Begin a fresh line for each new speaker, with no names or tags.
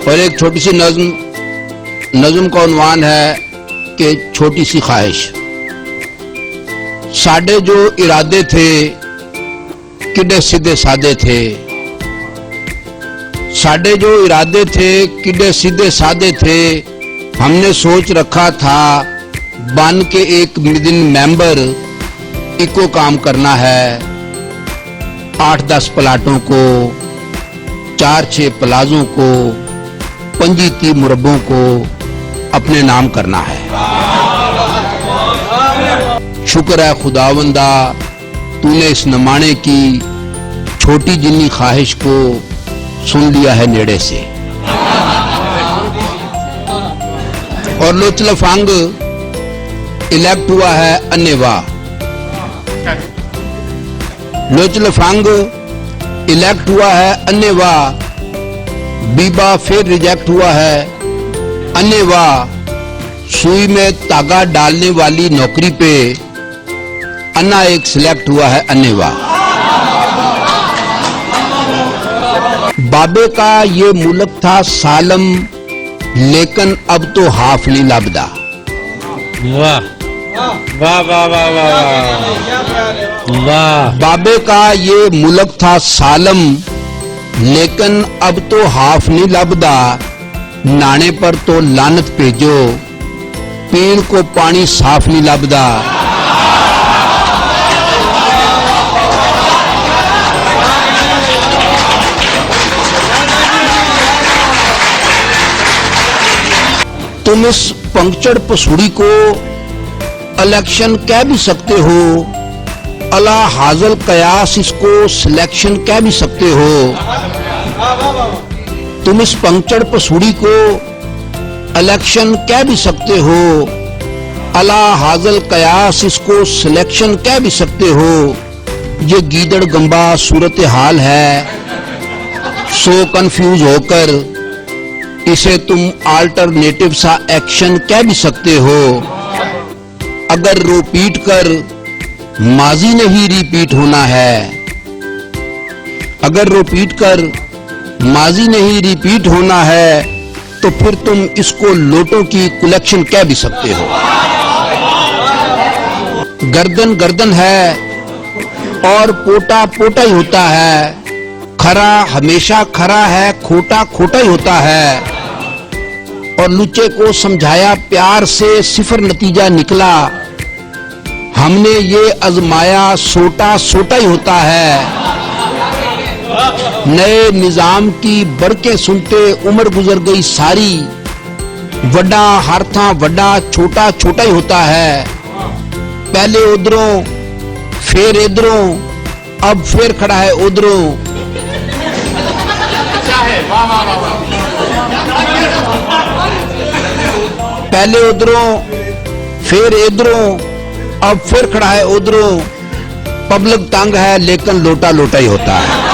और एक छोटी सी नज्म का उन्वान है कि छोटी सी ख्वाहिश। साडे जो इरादे थे किडे सीधे सादे थे, साडे जो इरादे थे किडे सीधे सादे थे। हमने सोच रखा था बन के एक दिन मेंबर इको काम करना है, 8-10 प्लाटों को, 4-6 प्लाजों को, 25-30 मुरब्बों को अपने नाम करना है। शुक्र है खुदावंदा, तूने इस नमाने की छोटी जिन्नी ख्वाहिश को सुन लिया है नेड़े से। और लोचलफांग इलेक्ट हुआ है अन्नेवा। लोचलफांग इलेक्ट हुआ है अन्नेवा। बीबा फिर रिजेक्ट हुआ है अन्नेवा। सुई में तागा डालने वाली नौकरी पे अन्ना एक सिलेक्ट हुआ है अन्नेवा। बाबे का ये मुल्क था सालम, लेकिन अब तो हाफ नहीं लबदा।
वाह वाह वाह वाह वाह वाह।
बाबे का ये मुल्क था सालम, लेकिन अब तो हाफ नहीं लबदा। नाने पर तो लानत भेजो, पीण को पानी साफ नहीं लबदा। तुम इस पंक्चर पसूड़ी को इलेक्शन कह भी सकते हो, अला हाजल कयास इसको सिलेक्शन कह भी सकते हो। तुम इस पंक्चर पसूड़ी को इलेक्शन कह भी सकते हो, अला हाजल कयास इसको सिलेक्शन कह भी सकते हो। ये गीदड़ गंबा सूरत हाल है, सो कंफ्यूज होकर इसे तुम अल्टरनेटिव सा एक्शन कह भी सकते हो। अगर रिपीट कर माजी नहीं रिपीट होना है, अगर रिपीट कर माजी नहीं रिपीट होना है, तो फिर तुम इसको लोटों की कलेक्शन कह भी सकते हो। गर्दन गर्दन है और पोटा पोटा ही होता है। खरा हमेशा खरा है, खोटा खोटा ही होता है। और लुच्चे को समझाया प्यार से, सिफर नतीजा निकला। हमने ये आजमाया, सोटा सोटा ही होता है। नए निजाम की बरके सुनते उम्र गुजर गई सारी। वड्डा हर था वड्डा, छोटा छोटा ही होता है। पहले उधरों फिर इधरों, अब फिर खड़ा है उधरों। पहले उधरों फिर इधरों, अब फिर खड़ा है उधरों। पब्लिक तंग है लेकिन लोटा लोटा ही होता है।